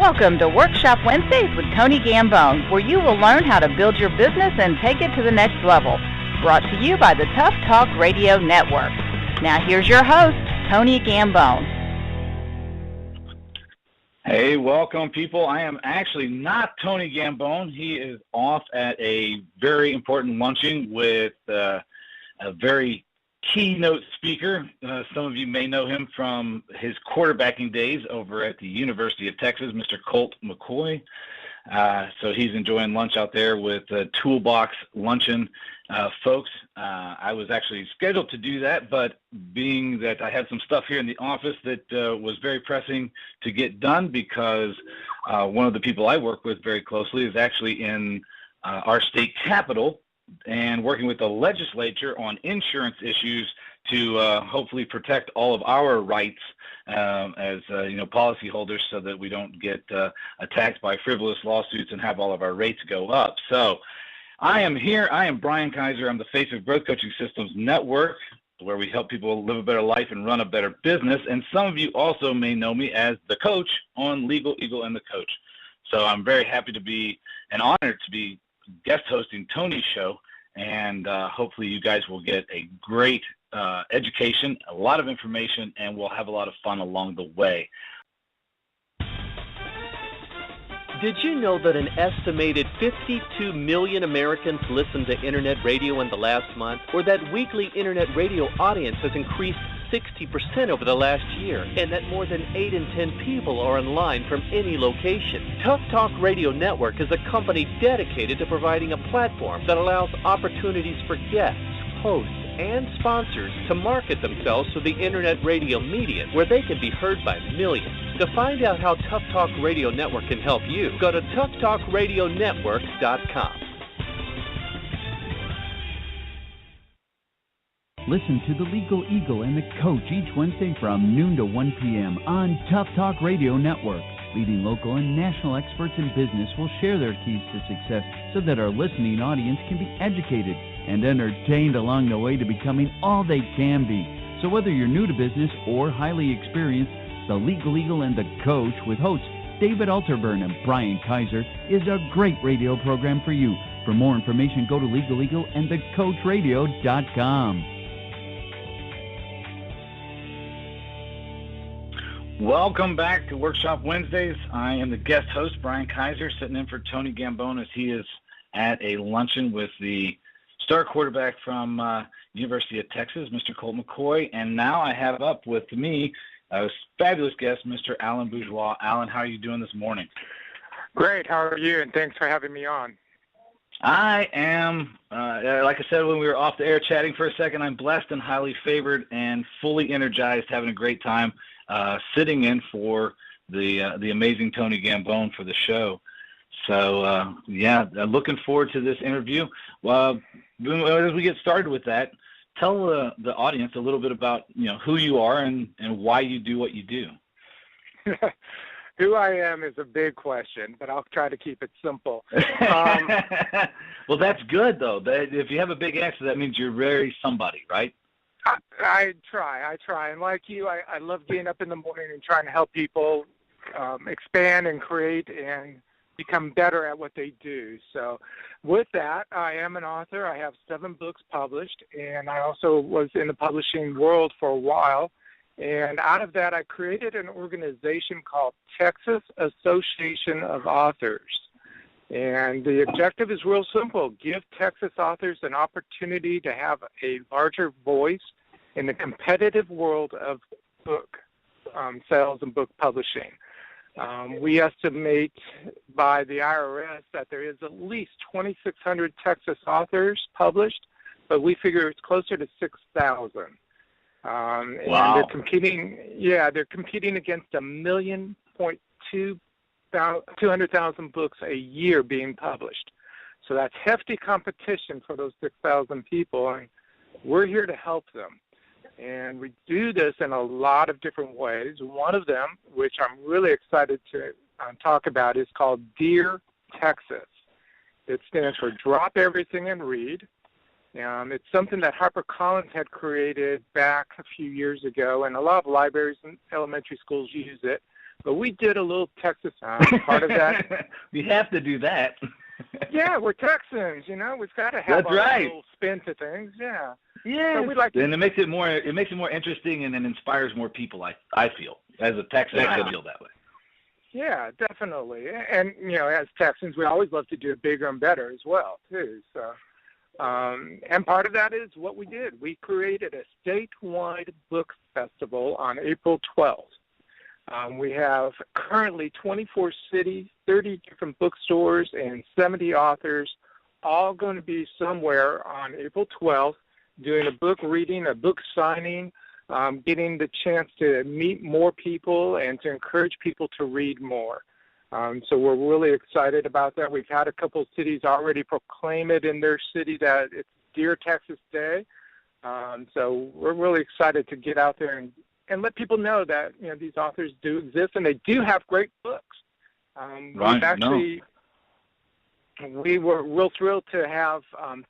Welcome to Workshop Wednesdays with Tony Gambone, where you will learn how to build your business and take it to the next level. Brought to you by the Tough Talk Radio Network. Now here's your host, Tony Gambone. Hey, welcome people. I am actually not Tony Gambone. He is off at a very important luncheon with a very keynote speaker. Some of you may know him from his quarterbacking days over at the University of Texas, Mr. Colt McCoy. So he's enjoying lunch out there with Toolbox Luncheon folks. I was actually scheduled to do that, but being that I had some stuff here in the office that was very pressing to get done because one of the people I work with very closely is actually in our state capitol and working with the legislature on insurance issues to hopefully protect all of our rights as policyholders, so that we don't get attacked by frivolous lawsuits and have all of our rates go up. So I am here. I am Bryan Kiser. I'm the face of Growth Coaching Systems Network, where we help people live a better life and run a better business. And some of you also may know me as the coach on Legal Eagle and the Coach. So I'm very happy to be and honored to be guest hosting Tony's show, and hopefully you guys will get a great education, a lot of information, and we'll have a lot of fun along the way. Did you know that an estimated 52 million Americans listened to Internet radio in the last month, or that weekly Internet radio audience has increased 60% over the last year, and that more than 8 in 10 people are online from any location? Tough Talk Radio Network is a company dedicated to providing a platform that allows opportunities for guests, hosts, and sponsors to market themselves to the Internet radio media, where they can be heard by millions. To find out how Tough Talk Radio Network can help you, go to toughtalkradionetwork.com. Listen to the Legal Eagle and the Coach each Wednesday from noon to 1 p.m. on Tough Talk Radio Network. Leading local and national experts in business will share their keys to success so that our listening audience can be educated and entertained along the way to becoming all they can be. So whether you're new to business or highly experienced, the Legal Eagle and the Coach with hosts David Alterburn and Bryan Kiser is a great radio program for you. For more information, go to legaleagleandthecoachradio.com. Welcome back to Workshop Wednesdays. I am the guest host, Bryan Kiser, sitting in for Tony Gambone as he is at a luncheon with the star quarterback from University of Texas, Mr. Colt McCoy. And now I have up with me a fabulous guest, Mr. Alan Bourgeois. Alan, how are you doing this morning? Great. How are you? And thanks for having me on. I am, like I said when we were off the air chatting for a second, I'm blessed and highly favored and fully energized, having a great time sitting in for the amazing Tony Gambone for the show. So, looking forward to this interview. As we get started with that, tell the audience a little bit about who you are and why you do what you do. Who I am is a big question, but I'll try to keep it simple. Well, that's good, though. If you have a big answer, that means you're very somebody, right? I try. And like you, I love getting up in the morning and trying to help people expand and create and become better at what they do. So with that, I am an author. I have 7 books published, and I also was in the publishing world for a while. And out of that, I created an organization called Texas Association of Authors. And the objective is real simple: give Texas authors an opportunity to have a larger voice in the competitive world of book sales and book publishing. We estimate by the IRS that there is at least 2,600 Texas authors published, but we figure it's closer to 6,000. Wow. And they're competing against 200,000 books a year being published. So that's hefty competition for those 6,000 people, and we're here to help them. And we do this in a lot of different ways. One of them, which I'm really excited to talk about, is called Dear Texas. It stands for Drop Everything and Read. It's something that HarperCollins had created back a few years ago, and a lot of libraries and elementary schools use it. but we did a little Texas part of that. We have to do that. Yeah, we're Texans, We've got to have That's our right. little spin to things. Yeah. Yeah. So we like and it makes it more interesting, and it inspires more people. I feel as a Texan, I feel that way. Yeah, definitely. And as Texans, we always love to do it bigger and better as well, too. So, and part of that is what we did. We created a statewide book festival on April 12th. We have currently 24 cities, 30 different bookstores, and 70 authors, all going to be somewhere on April 12th, doing a book reading, a book signing, getting the chance to meet more people and to encourage people to read more. So we're really excited about that. We've had a couple of cities already proclaim it in their city that it's Dear Texas Day. So we're really excited to get out there and let people know that these authors do exist and they do have great books. Right. We were real thrilled to have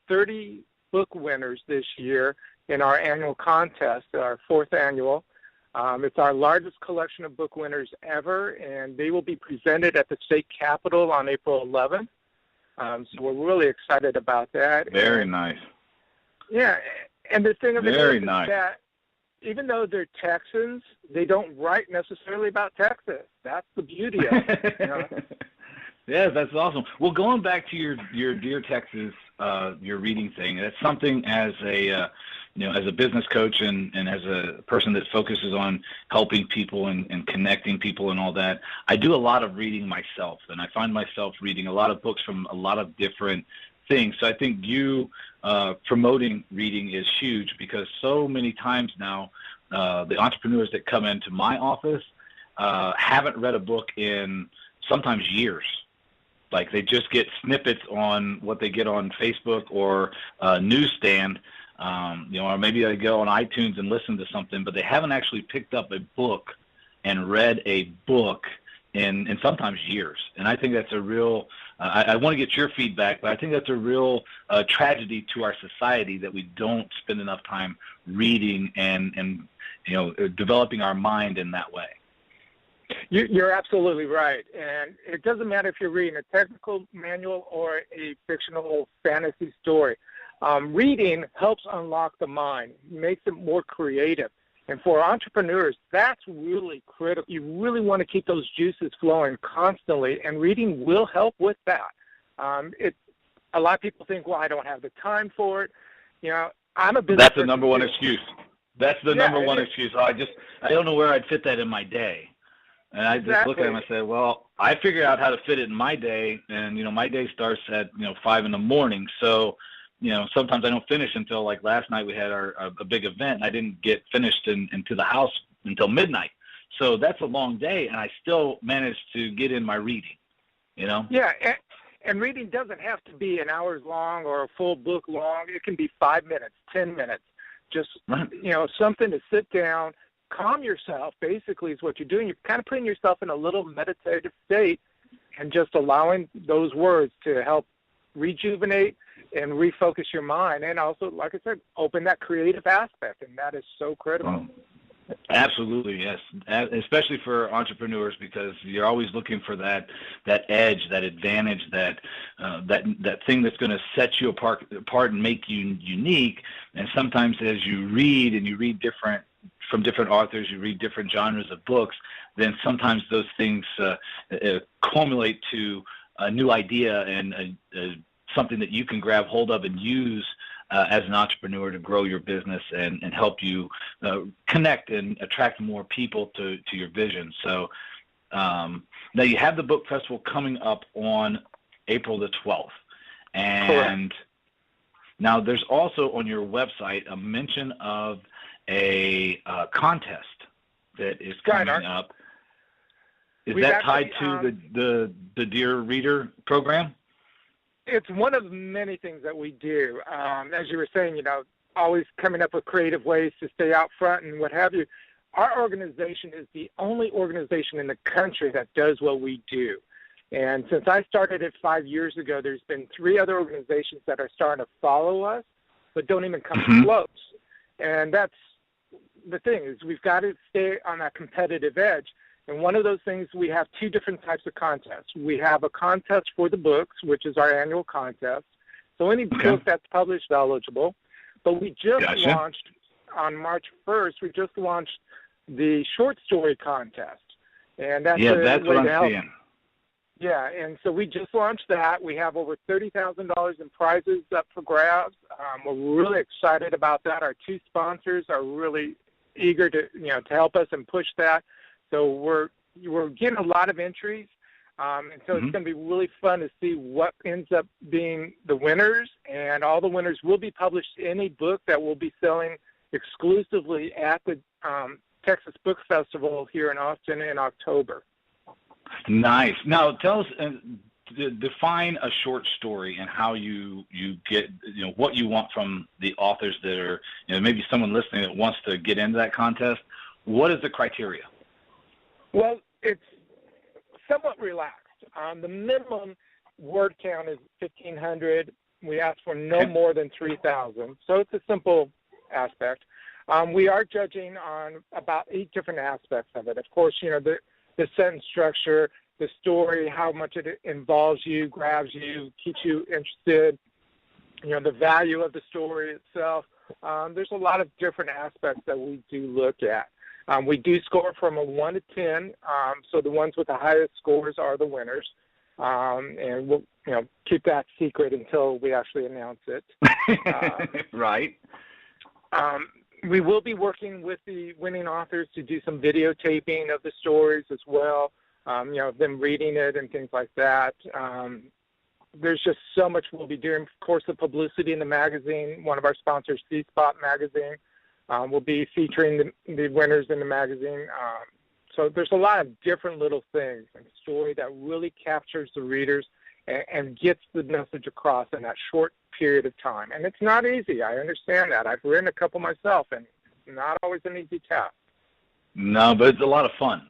30 book winners this year in our annual contest, our 4th annual. It's our largest collection of book winners ever, and they will be presented at the state capitol on April 11th. So we're really excited about that. Very nice. Yeah, and the thing of it is nice. that even though they're Texans, they don't write necessarily about Texas. That's the beauty of it. Yeah, that's awesome. Well, going back to your Dear Texas, your reading thing, that's something as a as a business coach and as a person that focuses on helping people and connecting people and all that, I do a lot of reading myself, and I find myself reading a lot of books from a lot of different things. So I think you promoting reading is huge, because so many times now the entrepreneurs that come into my office haven't read a book in sometimes years. Like they just get snippets on what they get on Facebook or newsstand, or maybe they go on iTunes and listen to something, but they haven't actually picked up a book and read a book in sometimes years. And I think that's a real, I want to get your feedback, but I think that's a real tragedy to our society that we don't spend enough time reading and developing our mind in that way. You're absolutely right. And it doesn't matter if you're reading a technical manual or a fictional fantasy story. Reading helps unlock the mind, makes it more creative. And for entrepreneurs, that's really critical. You really want to keep those juices flowing constantly, and reading will help with that. A lot of people think, well, I don't have the time for it. I'm a business That's the number one excuse. That's the number one excuse. I don't know where I'd fit that in my day. And I just look at them and say, well, I figured out how to fit it in my day, and my day starts at 5 in the morning. So, sometimes I don't finish until, like last night we had a big event, and I didn't get finished into the house until midnight. So that's a long day, and I still managed to get in my reading. Yeah, and reading doesn't have to be an hour long or a full book long. It can be 5 minutes, 10 minutes. Just something to sit down. Calm yourself, basically, is what you're doing. You're kind of putting yourself in a little meditative state and just allowing those words to help rejuvenate and refocus your mind. And also, like I said, open that creative aspect, and that is so critical. Absolutely, yes, especially for entrepreneurs, because you're always looking for that edge, that advantage, that thing that's going to set you apart and make you unique. And sometimes as you read and you read from different authors, you read different genres of books, then sometimes those things culminate to a new idea and something that you can grab hold of and use as an entrepreneur to grow your business and help you connect and attract more people to your vision. So now you have the book festival coming up on April the 12th. And correct. Now there's also on your website a mention of a contest that is coming up. Is that tied to the Dear Reader program? It's one of many things that we do. As you were saying, always coming up with creative ways to stay out front and what have you. Our organization is the only organization in the country that does what we do. And since I started it 5 years ago, there's been 3 other organizations that are starting to follow us, but don't even come close. And that's the thing, is we've got to stay on that competitive edge. And one of those things, we have two different types of contests. We have a contest for the books, which is our annual contest. So any book that's published eligible. But we just launched, on March 1st, we just launched the short story contest. And that's that's what I'm seeing. Yeah, and so we just launched that. We have over $30,000 in prizes up for grabs. We're really excited about that. Our two sponsors are really eager to help us and push that. So we're getting a lot of entries, and so it's going to be really fun to see what ends up being the winners. And all the winners will be published in a book that will be selling exclusively at the Texas Book Festival here in Austin in October. Nice. Now, tell us, define a short story and how you get, what you want from the authors that are, maybe someone listening that wants to get into that contest. What is the criteria? Well, it's somewhat relaxed. The minimum word count is 1,500. We ask for no more than 3,000. So it's a simple aspect. We are judging on about 8 different aspects of it. Of course, the sentence structure, the story, how much it involves you, grabs you, keeps you interested, the value of the story itself. There's a lot of different aspects that we do look at. We do score from a 1 to 10, so the ones with the highest scores are the winners. And we'll keep that secret until we actually announce it. Right. We will be working with the winning authors to do some videotaping of the stories as well, them reading it and things like that. There's just so much we'll be doing. Of course, the publicity in the magazine, one of our sponsors, C-Spot Magazine, will be featuring the winners in the magazine. So there's a lot of different little things, and a story that really captures the readers and gets the message across in that short period of time. And it's not easy. I understand that. I've written a couple myself, and it's not always an easy task. No, but it's a lot of fun.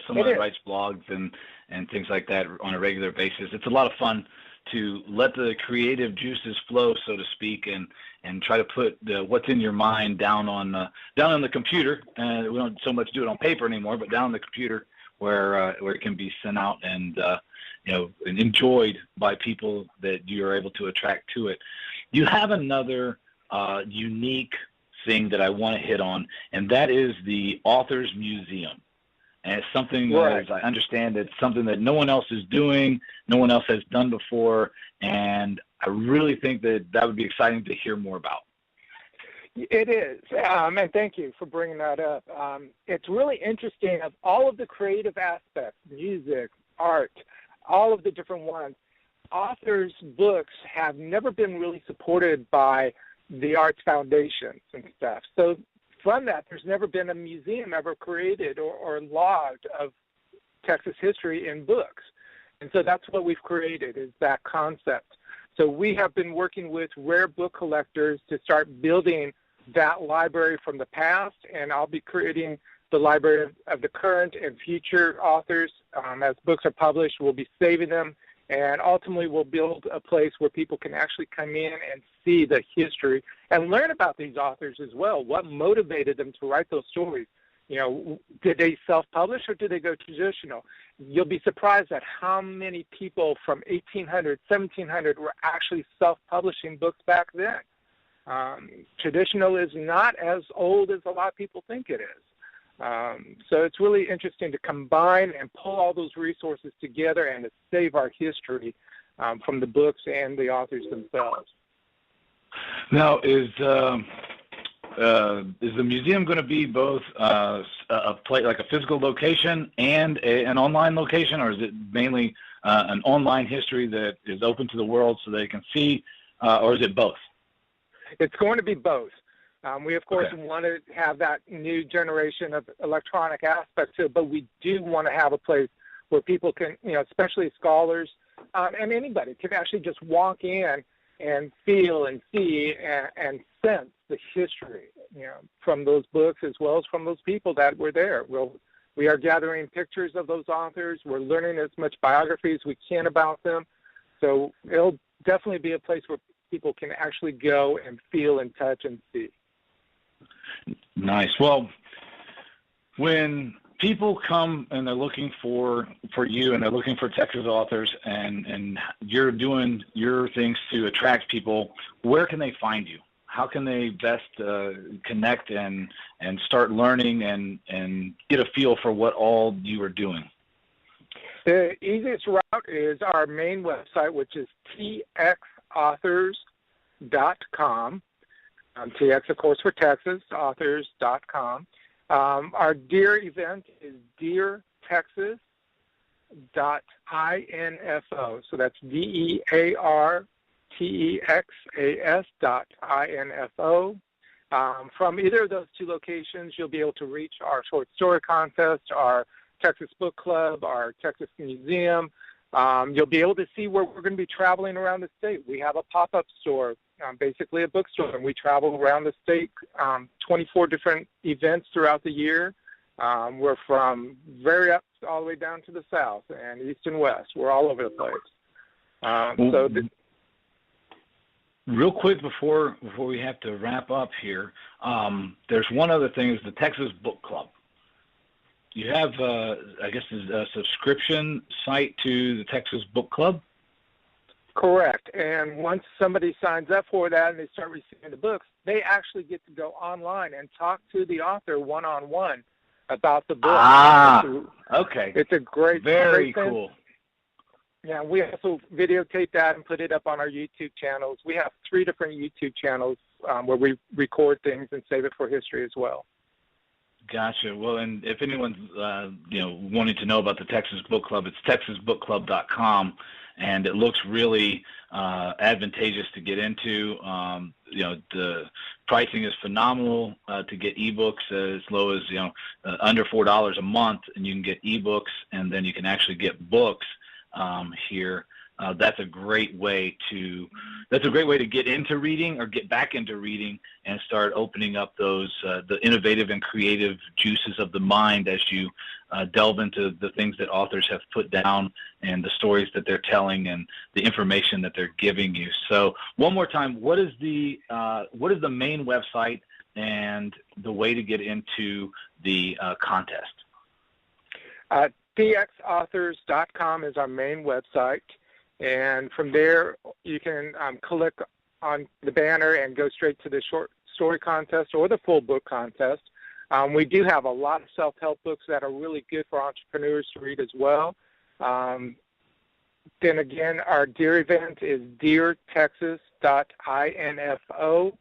Someone that writes blogs and things like that on a regular basis, it's a lot of fun to let the creative juices flow, so to speak, and try to put what's in your mind down on the computer. We don't so much do it on paper anymore, but down on the computer where it can be sent out and and enjoyed by people that you are able to attract to it. You have another unique thing that I want to hit on, and that is the Authors Museum. And it's something, as I understand, it's something that no one else is doing, no one else has done before, and I really think that would be exciting to hear more about. It is, and thank you for bringing that up. It's really interesting of all of the creative aspects, music, art, all of the different ones. Authors' books have never been really supported by the arts foundations and stuff. So from that, there's never been a museum ever created or logged of Texas history in books. And so that's what we've created, is that concept. So we have been working with rare book collectors to start building that library from the past, and I'll be creating the library of the current and future authors. As books are published, we'll be saving them, and ultimately we'll build a place where people can actually come in and see the history and learn about these authors as well. What motivated them to write those stories? Did they self-publish or did they go traditional? You'll be surprised at how many people from 1800, 1700 were actually self-publishing books back then. Traditional is not as old as a lot of people think it is. So it's really interesting to combine and pull all those resources together and to save our history from the books and the authors themselves. Now, is the museum going to be both a physical location and an online location, or is it mainly an online history that is open to the world so they can see, or is it both? It's going to be both. We, of course, want to have that new generation of electronic aspect to it, but we do want to have a place where people can, especially scholars and anybody, can actually just walk in and feel and see and sense the history, from those books as well as from those people that were there. We are gathering pictures of those authors. We're learning as much biography as we can about them. So it'll definitely be a place where people can actually go and feel and touch and see. Nice. Well, when people come and they're looking for you, and they're looking for Texas authors, and you're doing your things to attract people. Where can they find you? How can they best connect and start learning and get a feel for what all you are doing? The easiest route is our main website, which is txauthors.com. TX, of course, for Texas, authors.com. Our Dear event is deartexas.info. So that's DEARTEXAS.info. From either of those two locations, you'll be able to reach our short story contest, our Texas Book Club, our Texas Museum. You'll be able to see where we're going to be traveling around the state. We have a pop-up store, basically a bookstore, and we travel around the state, 24 different events throughout the year. We're from very up all the way down to the south and east and west. We're all over the place. Real quick before we have to wrap up here, there's one other thing, is the Texas Book Club. You have, I guess, a subscription site to the Texas Book Club? Correct. And once somebody signs up for that and they start receiving the books, they actually get to go online and talk to the author one-on-one about the book. Okay. It's a very thing. Cool. Yeah, we also videotape that and put it up on our YouTube channels. We have 3 different YouTube channels where we record things and save it for history as well. Gotcha. Well, and if anyone's wanting to know about the Texas Book Club, it's texasbookclub.com, and it looks really advantageous to get into. The pricing is phenomenal to get ebooks as low as under $4 a month, and you can get ebooks, and then you can actually get books here. That's a great way to get into reading or get back into reading and start opening up those the innovative and creative juices of the mind as you delve into the things that authors have put down and the stories that they're telling and the information that they're giving you. So one more time, what is the main website and the way to get into the contest? TXauthors.com is our main website. And from there, you can click on the banner and go straight to the short story contest or the full book contest. We do have a lot of self-help books that are really good for entrepreneurs to read as well. Then again, our Dear event is deartexas.info.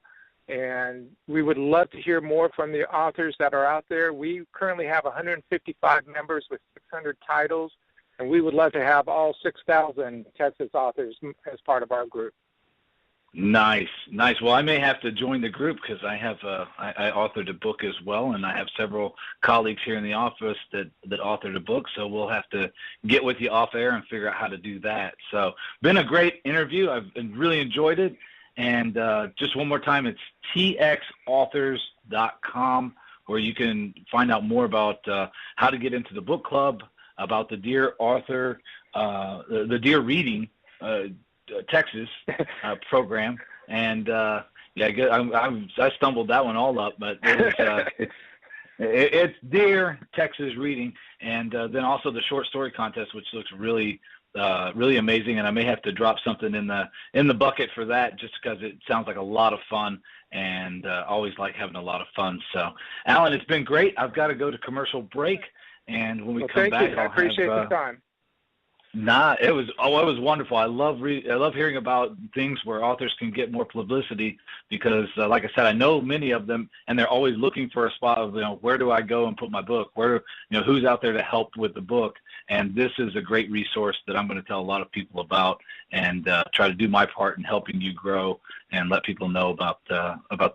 And we would love to hear more from the authors that are out there. We currently have 155 members with 600 titles. And we would love to have all 6,000 Texas authors as part of our group. Nice. Well, I may have to join the group because I authored a book as well, and I have several colleagues here in the office that authored a book. So we'll have to get with you off air and figure out how to do that. So, been a great interview. I've really enjoyed it. And just one more time, it's txauthors.com, where you can find out more about how to get into the book club, about the Dear Author, the Dear Reading Texas program, and I stumbled that one all up, but it's Dear Texas Reading, and then also the short story contest, which looks really amazing, and I may have to drop something in the bucket for that, just because it sounds like a lot of fun, and always like having a lot of fun. So, Alan, it's been great. I've got to go to commercial break. And when we come back, I appreciate the time. It was wonderful. I love hearing about things where authors can get more publicity because, like I said, I know many of them, and they're always looking for a spot of where do I go and put my book? Who's out there to help with the book? And this is a great resource that I'm going to tell a lot of people about, and try to do my part in helping you grow and let people know about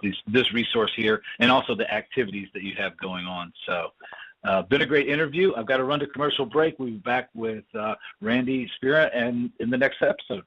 this resource here, and also the activities that you have going on. So. Been a great interview. I've got to run to commercial break. We'll be back with Randy Spira and in the next episode.